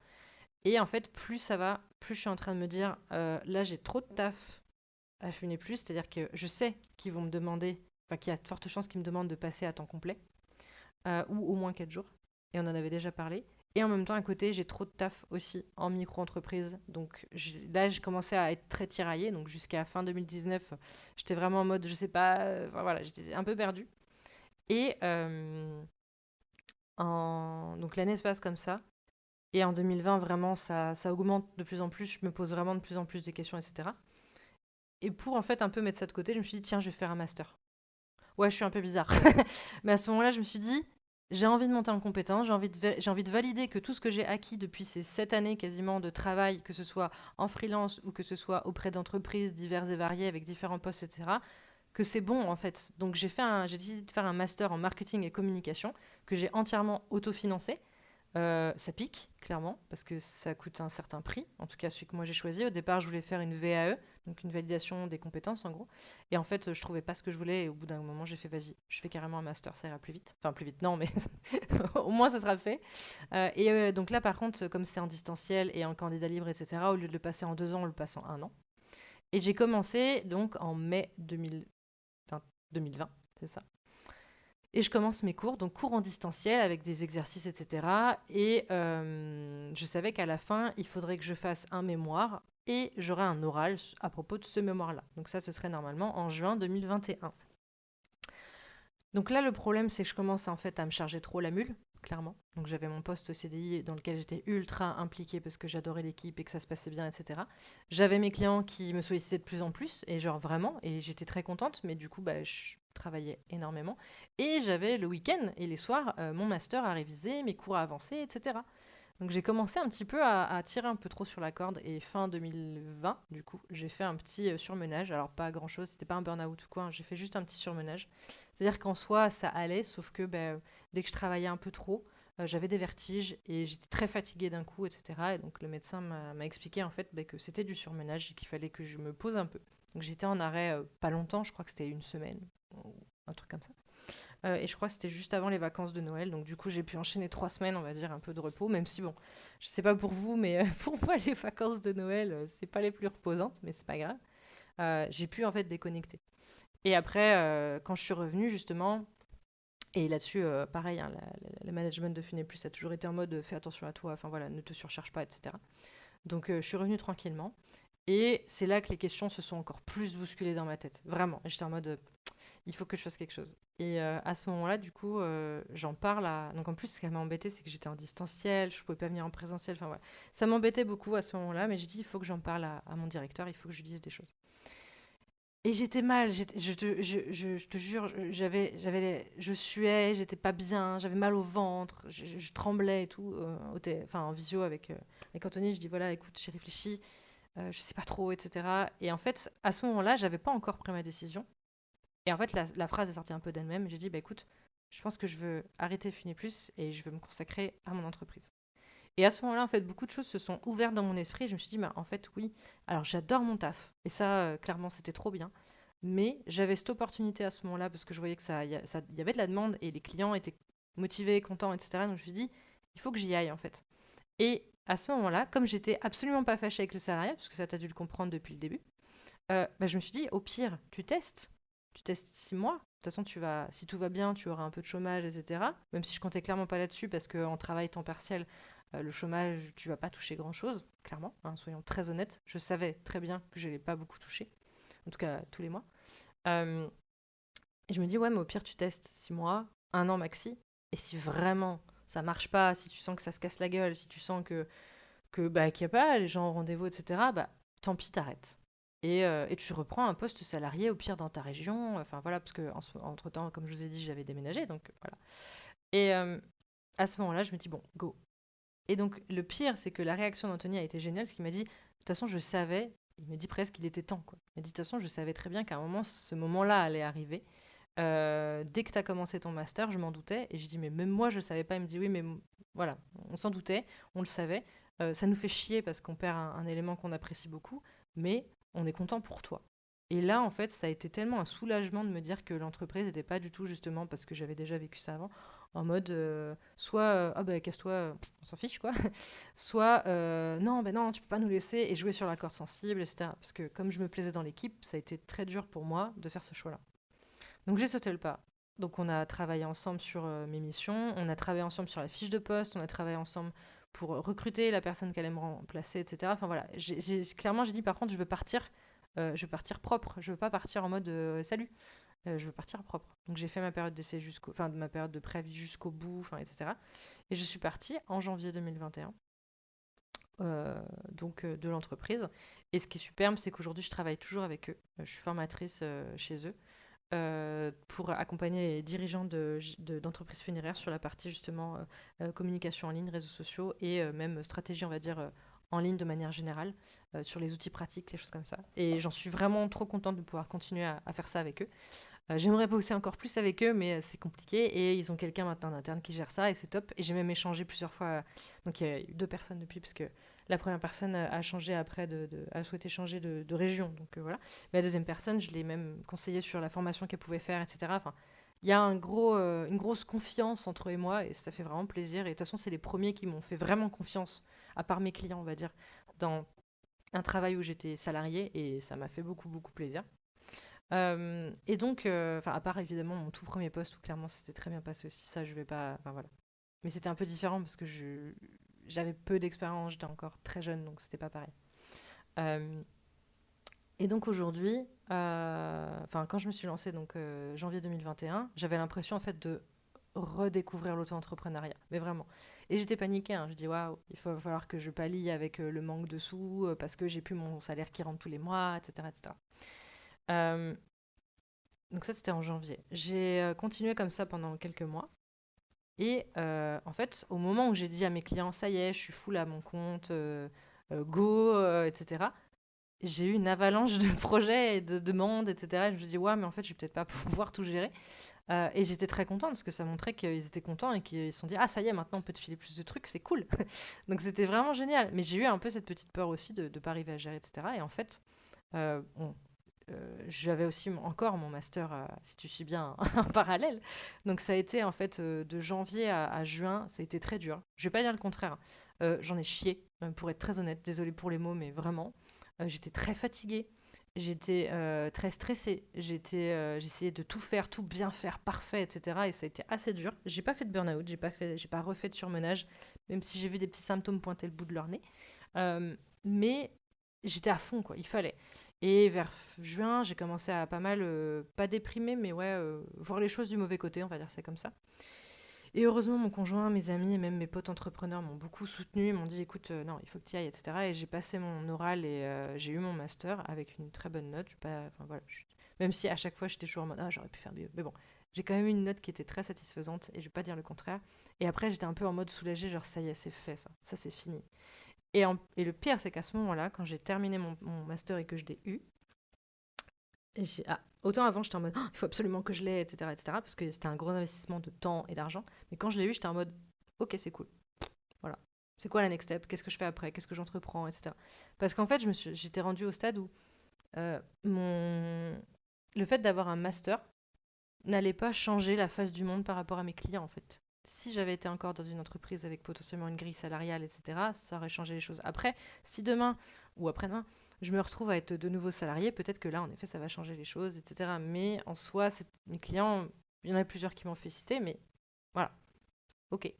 S1: Et en fait, plus ça va, plus je suis en train de me dire, là j'ai trop de taf à Funé Plus, c'est-à-dire que je sais qu'ils vont me demander, enfin qu'il y a de fortes chances qu'ils me demandent de passer à temps complet, ou au moins 4 jours. Et on en avait déjà parlé. Et en même temps, à côté, j'ai trop de taf aussi en micro-entreprise. Donc là, j'ai commencé à être très tiraillée. Donc jusqu'à fin 2019, j'étais vraiment en mode, je sais pas, enfin, voilà, j'étais un peu perdue. Et donc l'année se passe comme ça. Et en 2020, vraiment, ça augmente de plus en plus. Je me pose vraiment de plus en plus de questions, etc. Et pour en fait un peu mettre ça de côté, je me suis dit, tiens, je vais faire un master. Ouais, je suis un peu bizarre. Mais à ce moment-là, je me suis dit, j'ai envie de monter en compétence, j'ai envie de valider que tout ce que j'ai acquis depuis ces 7 années quasiment de travail, que ce soit en freelance ou que ce soit auprès d'entreprises diverses et variées avec différents postes, etc., que c'est bon en fait. Donc j'ai décidé de faire un master en marketing et communication que j'ai entièrement autofinancé. Ça pique, clairement, parce que ça coûte un certain prix. En tout cas, celui que moi j'ai choisi. Au départ, je voulais faire une VAE, donc une validation des compétences en gros. Et en fait, je trouvais pas ce que je voulais. Et au bout d'un moment, j'ai fait vas-y, je fais carrément un master, ça ira plus vite. Enfin, plus vite, non, mais au moins ça sera fait. Donc là, par contre, comme c'est en distanciel et en candidat libre, etc., au lieu de le passer en 2 ans, on le passe en 1 an. Et j'ai commencé donc en mai 2020, c'est ça. Et je commence mes cours, donc cours en distanciel avec des exercices, etc. Et je savais qu'à la fin, il faudrait que je fasse un mémoire et j'aurai un oral à propos de ce mémoire-là. Donc ça, ce serait normalement en juin 2021. Donc là, le problème, c'est que je commence en fait à me charger trop la mule, clairement. Donc j'avais mon poste au CDI dans lequel j'étais ultra impliquée parce que j'adorais l'équipe et que ça se passait bien, etc. J'avais mes clients qui me sollicitaient de plus en plus, et genre vraiment, et j'étais très contente, mais du coup, bah, je travaillais énormément. Et j'avais le week-end et les soirs mon master à réviser, mes cours à avancer, etc. Donc j'ai commencé un petit peu à tirer un peu trop sur la corde et fin 2020, du coup, j'ai fait un petit surmenage. Alors pas grand-chose, c'était pas un burn-out ou quoi, hein, j'ai fait juste un petit surmenage. C'est-à-dire qu'en soi, ça allait, sauf que ben, dès que je travaillais un peu trop, j'avais des vertiges et j'étais très fatiguée d'un coup, etc. Et donc le médecin m'a expliqué en fait ben, que c'était du surmenage et qu'il fallait que je me pose un peu. Donc j'étais en arrêt pas longtemps, je crois que c'était une semaine ou un truc comme ça. Et je crois que c'était juste avant les vacances de Noël. Donc du coup, j'ai pu enchaîner 3 semaines, on va dire, un peu de repos. Même si, bon, je sais pas pour vous, mais pour moi, les vacances de Noël, c'est pas les plus reposantes, mais c'est pas grave. J'ai pu en fait déconnecter. Et après, quand je suis revenue, justement, et là-dessus, pareil, hein, le management de Funai Plus a toujours été en mode fais attention à toi, enfin voilà, ne te surcharge pas, etc. Donc je suis revenue tranquillement. Et c'est là que les questions se sont encore plus bousculées dans ma tête. Vraiment. J'étais en mode il faut que je fasse quelque chose. Et à ce moment-là, du coup, j'en parle à. Donc en plus, ce qui m'a embêté, c'est que j'étais en distanciel, je pouvais pas venir en présentiel. Enfin voilà. Ça m'embêtait beaucoup à ce moment-là, mais j'ai dit il faut que j'en parle à mon directeur, il faut que je lui dise des choses. Et j'étais mal, je te jure, je suais, j'étais pas bien, j'avais mal au ventre, je tremblais et tout, enfin en visio avec Anthony, je dis voilà, écoute, j'ai réfléchi, je sais pas trop, etc. Et en fait, à ce moment-là, j'avais pas encore pris ma décision. Et en fait, la phrase est sortie un peu d'elle-même. J'ai dit, bah écoute, je pense que je veux arrêter Funé Plus et je veux me consacrer à mon entreprise. Et à ce moment-là, en fait, beaucoup de choses se sont ouvertes dans mon esprit. Et je me suis dit, bah en fait, oui. Alors, j'adore mon taf. Et ça, clairement, c'était trop bien. Mais j'avais cette opportunité à ce moment-là parce que je voyais que il y avait de la demande et les clients étaient motivés, contents, etc. Donc, je me suis dit, il faut que j'y aille, en fait. Et à ce moment-là, comme j'étais absolument pas fâchée avec le salariat, parce que ça, t'as dû le comprendre depuis le début, bah, je me suis dit, au pire, tu testes. Tu testes 6 mois. De toute façon, si tout va bien, tu auras un peu de chômage, etc. Même si je comptais clairement pas là-dessus, parce qu'en travail temps partiel, le chômage, tu vas pas toucher grand-chose, clairement, hein, soyons très honnêtes. Je savais très bien que je n'allais pas beaucoup toucher, en tout cas tous les mois. Euh, et je me dis, ouais, mais au pire, tu testes 6 mois, un an maxi. Et si vraiment ça marche pas, si tu sens que ça se casse la gueule, si tu sens que bah, qu'il n'y a pas les gens au rendez-vous, etc., bah, tant pis, t'arrêtes. Et tu reprends un poste salarié, au pire, dans ta région. Enfin, voilà, parce que entre-temps, comme je vous ai dit, j'avais déménagé, donc voilà. Et à ce moment-là, je me dis, bon, go. Et donc, le pire, c'est que la réaction d'Anthony a été géniale, parce qu'il m'a dit, de toute façon, je savais, il m'a dit presque qu'il était temps, quoi. Il m'a dit, de toute façon, je savais très bien qu'à un moment, ce moment-là allait arriver. Dès que tu as commencé ton master, je m'en doutais. Et je dis, mais même moi, je savais pas. Il me dit, oui, mais voilà, on s'en doutait, on le savait. Ça nous fait chier parce qu'on perd un élément qu'on apprécie beaucoup, mais on est content pour toi. Et là, en fait, ça a été tellement un soulagement de me dire que l'entreprise n'était pas du tout, justement, parce que j'avais déjà vécu ça avant, en mode soit ah bah casse-toi, on s'en fiche quoi, soit non, ben non, tu peux pas nous laisser et jouer sur la corde sensible, etc. Parce que comme je me plaisais dans l'équipe, ça a été très dur pour moi de faire ce choix-là. Donc j'ai sauté le pas. Donc on a travaillé ensemble sur mes missions, on a travaillé ensemble sur la fiche de poste, on a travaillé ensemble pour recruter la personne qui allait me remplacer, etc. Enfin voilà, clairement j'ai dit par contre je veux partir propre, je veux pas partir en mode salut, je veux partir propre. Donc j'ai fait ma période d'essai enfin ma période de préavis jusqu'au bout, enfin etc. Et je suis partie en janvier 2021. Donc de l'entreprise. Et ce qui est superbe, c'est qu'aujourd'hui, je travaille toujours avec eux. Je suis formatrice chez eux pour accompagner les dirigeants d'entreprises funéraires sur la partie justement communication en ligne, réseaux sociaux et même stratégie, on va dire, en ligne de manière générale, sur les outils pratiques, les choses comme ça. Et j'en suis vraiment trop contente de pouvoir continuer à faire ça avec eux. J'aimerais bosser encore plus avec eux, mais c'est compliqué. Et ils ont quelqu'un maintenant en interne qui gère ça et c'est top. Et j'ai même échangé plusieurs fois. Donc il y a eu 2 personnes depuis, parce que la première personne a changé après, a souhaité changer de région. Donc voilà. Mais la deuxième personne, je l'ai même conseillé sur la formation qu'elle pouvait faire, etc. Enfin, il y a une grosse confiance entre eux et moi et ça fait vraiment plaisir. Et de toute façon, c'est les premiers qui m'ont fait vraiment confiance, à part mes clients, on va dire, dans un travail où j'étais salariée et ça m'a fait beaucoup, beaucoup plaisir. Et donc, enfin, à part évidemment mon tout premier poste où clairement ça s'était très bien passé aussi, ça je vais pas. Enfin voilà. Mais c'était un peu différent parce que j'avais peu d'expérience, j'étais encore très jeune donc c'était pas pareil. Euh, et donc aujourd'hui, enfin quand je me suis lancée, donc janvier 2021, j'avais l'impression en fait de redécouvrir l'auto-entrepreneuriat, mais vraiment. Et j'étais paniquée, hein. Je dis waouh, va falloir que je pallie avec le manque de sous parce que j'ai plus mon salaire qui rentre tous les mois, etc., etc. Euh, donc ça c'était en janvier. J'ai continué comme ça pendant quelques mois. Et en fait, au moment où j'ai dit à mes clients, ça y est, je suis full à mon compte, go, etc., j'ai eu une avalanche de projets et de demandes, etc. Et je me suis dit, ouais, mais en fait, je vais peut-être pas pouvoir tout gérer. Et j'étais très contente parce que ça montrait qu'ils étaient contents et qu'ils se sont dit, ah, ça y est, maintenant on peut te filer plus de trucs, c'est cool. Donc c'était vraiment génial. Mais j'ai eu un peu cette petite peur aussi de ne pas arriver à gérer, etc. Et en fait, bon, j'avais aussi encore mon master, si tu suis bien, en parallèle. Donc ça a été en fait de janvier à juin, ça a été très dur. Je vais pas dire le contraire. J'en ai chié, pour être très honnête. Désolée pour les mots, mais vraiment. J'étais très fatiguée. J'étais très stressée. J'essayais de tout faire, tout bien faire, parfait, etc. Et ça a été assez dur. J'ai pas fait de burn-out, j'ai pas refait de surmenage, même si j'ai vu des petits symptômes pointer le bout de leur nez. Mais j'étais à fond, quoi. Il fallait. Et vers juin, j'ai commencé à pas mal, pas déprimer, mais ouais, voir les choses du mauvais côté, on va dire ça comme ça. Et heureusement, mon conjoint, mes amis et même mes potes entrepreneurs m'ont beaucoup soutenu, ils m'ont dit écoute, non, il faut que tu y ailles, etc. Et j'ai passé mon oral et j'ai eu mon master avec une très bonne note. Je suis pas, enfin, voilà, même si à chaque fois j'étais toujours en mode ah, j'aurais pu faire mieux. Mais bon, j'ai quand même eu une note qui était très satisfaisante et je vais pas dire le contraire. Et après, j'étais un peu en mode soulagée, genre ça y est, c'est fait, ça c'est fini. Et le pire, c'est qu'à ce moment-là, quand j'ai terminé mon master et que je l'ai eu, autant avant, j'étais en mode, oh, il faut absolument que je l'aie, etc., etc., parce que c'était un gros investissement de temps et d'argent. Mais quand je l'ai eu, j'étais en mode, ok, c'est cool. Voilà. C'est quoi la next step? Qu'est-ce que je fais après? Qu'est-ce que j'entreprends, etc. Parce qu'en fait, j'étais rendue au stade où euh, mon... le fait d'avoir un master n'allait pas changer la face du monde par rapport à mes clients, en fait. Si j'avais été encore dans une entreprise avec potentiellement une grille salariale, etc., ça aurait changé les choses. Après, si demain ou après-demain, je me retrouve à être de nouveau salarié, peut-être que là, en effet, ça va changer les choses, etc. Mais en soi, mes clients, il y en a plusieurs qui m'ont félicité, mais voilà, ok.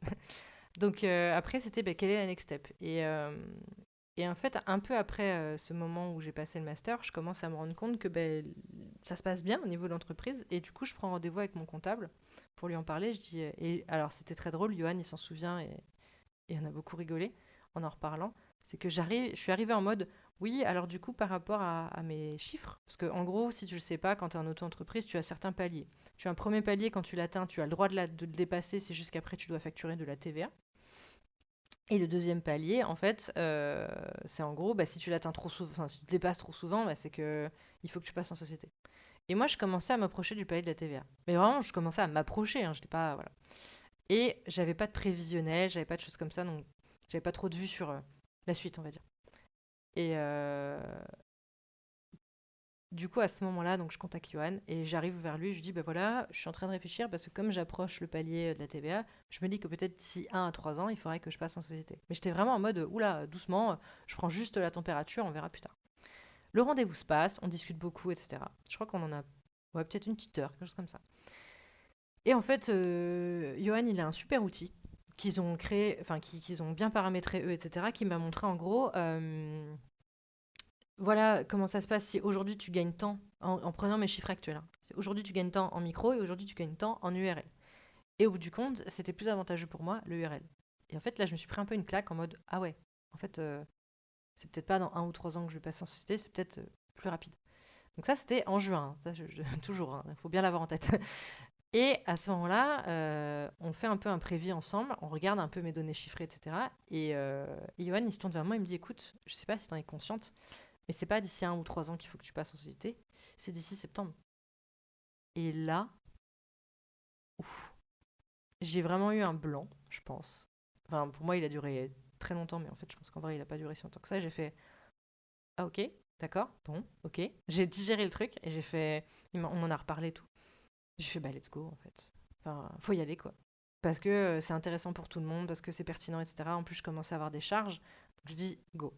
S1: Donc après, c'était quelle est la next step? Et en fait, un peu après ce moment où j'ai passé le master, je commence à me rendre compte que ça se passe bien au niveau de l'entreprise. Et du coup, je prends rendez-vous avec mon comptable pour lui en parler. Je dis, et alors c'était très drôle, Johan, il s'en souvient et on a beaucoup rigolé en reparlant. C'est que je suis arrivée en mode, oui, alors du coup, par rapport à mes chiffres, parce que en gros, si tu le sais pas, quand tu es en auto-entreprise, tu as certains paliers. Tu as un premier palier, quand tu l'atteins, tu as le droit de le dépasser, c'est juste qu'après, tu dois facturer de la TVA. Et le deuxième palier, en fait, c'est en gros, si tu l'atteins trop souvent, enfin, si tu te dépasses trop souvent, c'est que il faut que tu passes en société. Et moi, je commençais à m'approcher du palier de la TVA. Mais vraiment, je commençais à m'approcher, hein, j'étais pas, voilà. Et j'avais pas de prévisionnel, j'avais pas de choses comme ça, donc j'avais pas trop de vue sur la suite, on va dire. Et du coup, à ce moment-là, donc je contacte Johan et j'arrive vers lui, je lui dis, bah voilà, je suis en train de réfléchir parce que comme j'approche le palier de la TVA, je me dis que peut-être d'ici 1 à 3 ans, il faudrait que je passe en société. Mais j'étais vraiment en mode, oula, doucement, je prends juste la température, on verra plus tard. Le rendez-vous se passe, on discute beaucoup, etc. Je crois qu'on en a, ouais, peut-être une petite heure, quelque chose comme ça. Et en fait, Johan, il a un super outil qu'ils ont créé, enfin, qu'ils ont bien paramétré eux, etc., qui m'a montré en gros, voilà comment ça se passe si aujourd'hui tu gagnes tant en prenant mes chiffres actuels, hein. Aujourd'hui tu gagnes tant en micro et aujourd'hui tu gagnes tant en URL. Et au bout du compte, c'était plus avantageux pour moi le URL. Et en fait, là, je me suis pris un peu une claque en mode ah ouais, en fait, c'est peut-être pas dans 1 ou 3 ans que je vais passer en société, c'est peut-être plus rapide. Donc ça, c'était en juin, hein. Ça, toujours, il faut bien l'avoir en tête. Et à ce moment-là, on fait un peu un prévis ensemble, on regarde un peu mes données chiffrées, etc. Et Johan, il se tourne vers moi, il me dit écoute, je sais pas si tu en es consciente, mais c'est pas d'ici 1 ou 3 ans qu'il faut que tu passes en société, c'est d'ici septembre. Et là, ouf, j'ai vraiment eu un blanc, je pense. Enfin, pour moi, il a duré très longtemps, mais en fait, je pense qu'en vrai, il a pas duré si longtemps que ça. J'ai fait ah ok, d'accord, bon, ok. J'ai digéré le truc et j'ai fait, on en a reparlé et tout. J'ai fait bah let's go en fait. Enfin, faut y aller quoi. Parce que c'est intéressant pour tout le monde, parce que c'est pertinent, etc. En plus, je commençais à avoir des charges. Donc je dis go.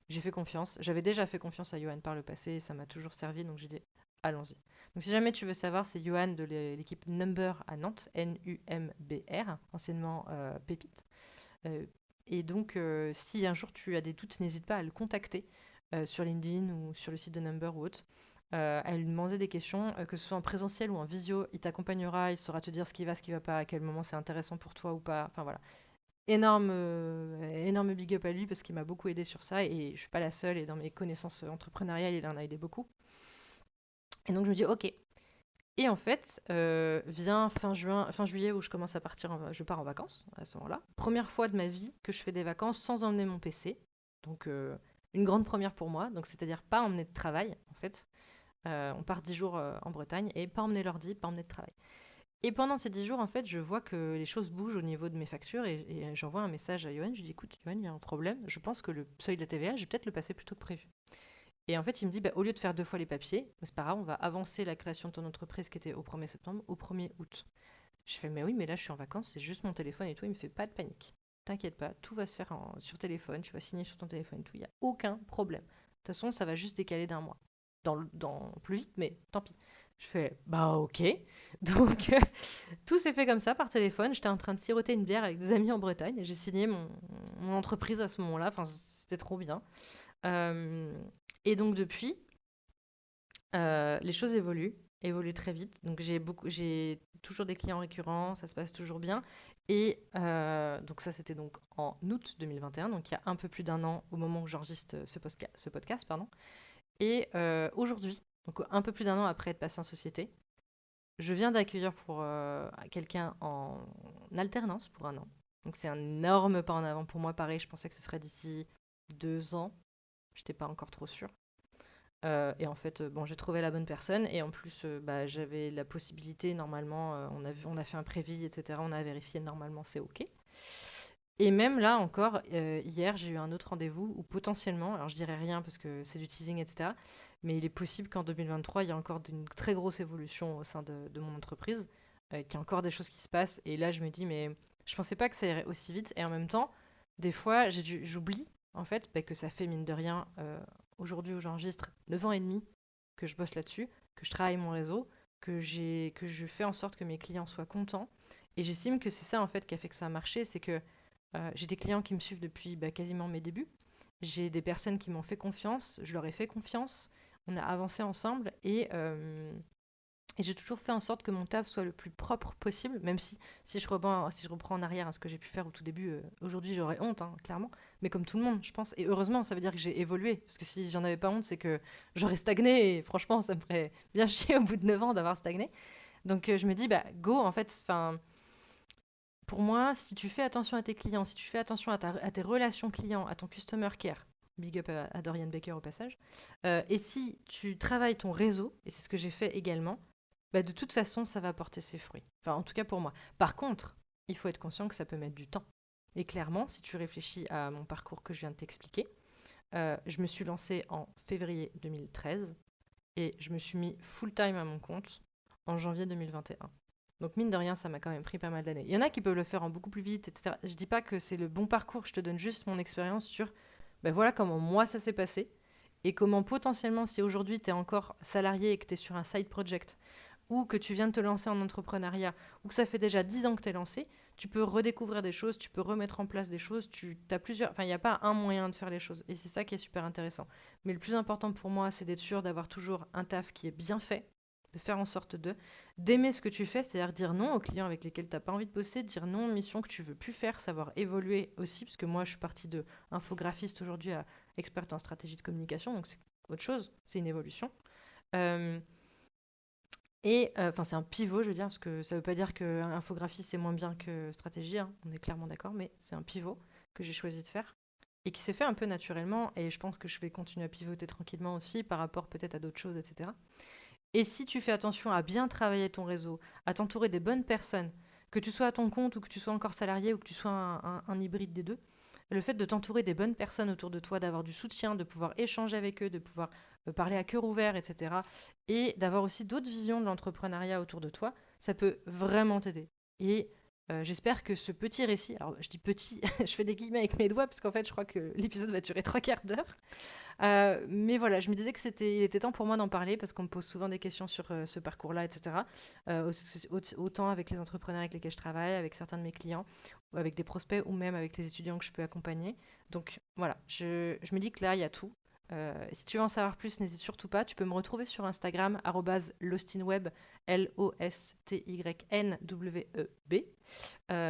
S1: J'ai fait confiance. J'avais déjà fait confiance à Johan par le passé et ça m'a toujours servi, donc j'ai dit allons-y. Donc si jamais tu veux savoir, c'est Johan de l'équipe Number à Nantes, Numbr, anciennement Pépite. Euh, et donc si un jour tu as des doutes, n'hésite pas à le contacter. sur LinkedIn ou sur le site de Number ou autre. Elle lui demandait des questions, que ce soit en présentiel ou en visio, il t'accompagnera, il saura te dire ce qui va pas, à quel moment c'est intéressant pour toi ou pas. Enfin voilà. Énorme big up à lui parce qu'il m'a beaucoup aidé sur ça et je suis pas la seule et dans mes connaissances entrepreneuriales, il en a aidé beaucoup. Et donc je me dis ok. Et en fait, vient fin juillet où je commence à je pars en vacances à ce moment-là. Première fois de ma vie que je fais des vacances sans emmener mon PC. Donc une grande première pour moi. Donc c'est-à-dire pas emmener de travail en fait. On part 10 jours en Bretagne et pas emmener l'ordi, pas emmener de travail. Et pendant ces 10 jours, en fait, je vois que les choses bougent au niveau de mes factures et j'envoie un message à Yoann. Je dis écoute, Yoann, il y a un problème. Je pense que le seuil de la TVA, je vais peut-être le passer plus tôt que prévu. Et en fait, il me dit bah, au lieu de faire 2 fois les papiers, c'est pas grave, on va avancer la création de ton entreprise qui était au 1er septembre au 1er août. Je fais mais oui, mais là je suis en vacances, c'est juste mon téléphone et tout. Il me fait pas de panique. T'inquiète pas, tout va se faire sur téléphone, tu vas signer sur ton téléphone et tout, il n'y a aucun problème. De toute façon, ça va juste décaler d'un mois. Plus vite, mais tant pis. Je fais bah ok. Donc tout s'est fait comme ça par téléphone. J'étais en train de siroter une bière avec des amis en Bretagne. J'ai signé mon entreprise à ce moment-là. Enfin, c'était trop bien. Euh, et donc depuis, les choses évoluent très vite. Donc j'ai toujours des clients récurrents, ça se passe toujours bien. Et donc ça, c'était donc en août 2021, donc il y a un peu plus d'un an au moment où j'enregistre ce podcast, pardon. Et aujourd'hui, donc un peu plus d'un an après être passé en société, je viens d'accueillir pour quelqu'un en alternance pour un an. Donc c'est un énorme pas en avant pour moi. Pareil, je pensais que ce serait d'ici 2 ans. J'étais pas encore trop sûre. Et en fait, bon, j'ai trouvé la bonne personne. Et en plus, bah, j'avais la possibilité, normalement, on a fait un prévis, etc. On a vérifié, normalement, c'est OK. Et même là encore, hier, j'ai eu un autre rendez-vous où potentiellement, alors je dirais rien parce que c'est du teasing, etc. Mais il est possible qu'en 2023, il y ait encore une très grosse évolution au sein de mon entreprise, qu'il y a encore des choses qui se passent. Et là, je me dis, mais je pensais pas que ça irait aussi vite. Et en même temps, des fois, j'oublie en fait bah, que ça fait mine de rien, aujourd'hui où j'enregistre, 9 ans et demi que je bosse là-dessus, que je travaille mon réseau, que je fais en sorte que mes clients soient contents. Et j'estime que c'est ça en fait qui a fait que ça a marché, c'est que j'ai des clients qui me suivent depuis bah, quasiment mes débuts. J'ai des personnes qui m'ont fait confiance, je leur ai fait confiance, on a avancé ensemble et j'ai toujours fait en sorte que mon taf soit le plus propre possible, même si je reprends en arrière à ce que j'ai pu faire au tout début, aujourd'hui j'aurais honte, hein, clairement, mais comme tout le monde, je pense. Et heureusement, ça veut dire que j'ai évolué, parce que si j'en avais pas honte, c'est que j'aurais stagné, et franchement, ça me ferait bien chier au bout de 9 ans d'avoir stagné. Donc je me dis, bah go, en fait, enfin, pour moi, si tu fais attention à tes clients, si tu fais attention à tes relations clients, à ton customer care, big up à Dorian Baker au passage, et si tu travailles ton réseau, et c'est ce que j'ai fait également, bah de toute façon, ça va porter ses fruits. Enfin, en tout cas pour moi. Par contre, il faut être conscient que ça peut mettre du temps. Et clairement, si tu réfléchis à mon parcours que je viens de t'expliquer, je me suis lancée en février 2013 et je me suis mis full time à mon compte en janvier 2021. Donc mine de rien, ça m'a quand même pris pas mal d'années. Il y en a qui peuvent le faire en beaucoup plus vite, etc. Je dis pas que c'est le bon parcours, je te donne juste mon expérience sur, ben voilà comment moi ça s'est passé et comment potentiellement si aujourd'hui tu es encore salarié et que tu es sur un side project ou que tu viens de te lancer en entrepreneuriat ou que ça fait déjà 10 ans que tu es lancé, tu peux redécouvrir des choses, tu peux remettre en place des choses, tu as plusieurs enfin il n'y a pas un moyen de faire les choses et c'est ça qui est super intéressant. Mais le plus important pour moi, c'est d'être sûr d'avoir toujours un taf qui est bien fait, de faire en sorte d'aimer ce que tu fais, c'est-à-dire dire non aux clients avec lesquels tu n'as pas envie de bosser, dire non aux missions que tu veux plus faire, savoir évoluer aussi, parce que moi je suis partie de infographiste aujourd'hui à experte en stratégie de communication, donc c'est autre chose, c'est une évolution. Euh, et enfin c'est un pivot, je veux dire, parce que ça ne veut pas dire que infographie c'est moins bien que stratégie, hein, on est clairement d'accord, mais c'est un pivot que j'ai choisi de faire et qui s'est fait un peu naturellement, et je pense que je vais continuer à pivoter tranquillement aussi par rapport peut-être à d'autres choses, etc. Et si tu fais attention à bien travailler ton réseau, à t'entourer des bonnes personnes, que tu sois à ton compte ou que tu sois encore salarié ou que tu sois un hybride des deux, le fait de t'entourer des bonnes personnes autour de toi, d'avoir du soutien, de pouvoir échanger avec eux, de pouvoir parler à cœur ouvert, etc. Et d'avoir aussi d'autres visions de l'entrepreneuriat autour de toi, ça peut vraiment t'aider. Et j'espère que ce petit récit, alors je dis petit, je fais des guillemets avec mes doigts parce qu'en fait je crois que l'épisode va durer 3 quarts d'heure. Mais voilà, je me disais il était temps pour moi d'en parler parce qu'on me pose souvent des questions sur ce parcours-là, etc. Autant avec les entrepreneurs avec lesquels je travaille, avec certains de mes clients, ou avec des prospects ou même avec les étudiants que je peux accompagner. Donc voilà, je me dis que là, il y a tout. Si tu veux en savoir plus, n'hésite surtout pas. Tu peux me retrouver sur Instagram, @lostynweb, LOSTYNWEB,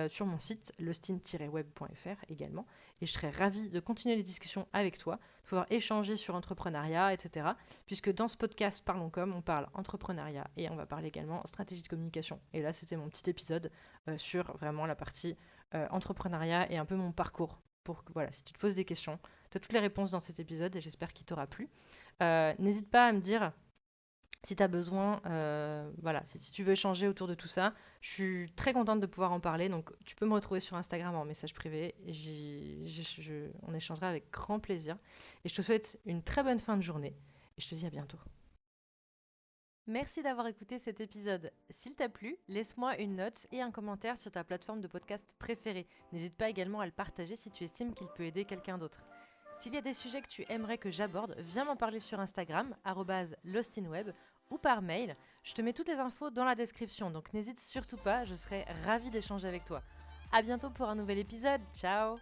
S1: sur mon site lostyn-web.fr également. Et je serais ravie de continuer les discussions avec toi, de pouvoir échanger sur entrepreneuriat, etc. Puisque dans ce podcast Parlons Com, on parle entrepreneuriat et on va parler également stratégie de communication. Et là, c'était mon petit épisode sur vraiment la partie entrepreneuriat et un peu mon parcours. Pour que, voilà, si tu te poses des questions, tu as toutes les réponses dans cet épisode et j'espère qu'il t'aura plu. N'hésite pas à me dire si tu as besoin, voilà, si tu veux échanger autour de tout ça. Je suis très contente de pouvoir en parler, donc tu peux me retrouver sur Instagram en message privé. On échangera avec grand plaisir. Et je te souhaite une très bonne fin de journée et je te dis à bientôt. Merci d'avoir écouté cet épisode. S'il t'a plu, laisse-moi une note et un commentaire sur ta plateforme de podcast préférée. N'hésite pas également à le partager si tu estimes qu'il peut aider quelqu'un d'autre. S'il y a des sujets que tu aimerais que j'aborde, viens m'en parler sur Instagram, @lostinweb, ou par mail. Je te mets toutes les infos dans la description, donc n'hésite surtout pas, je serai ravie d'échanger avec toi. À bientôt pour un nouvel épisode. Ciao!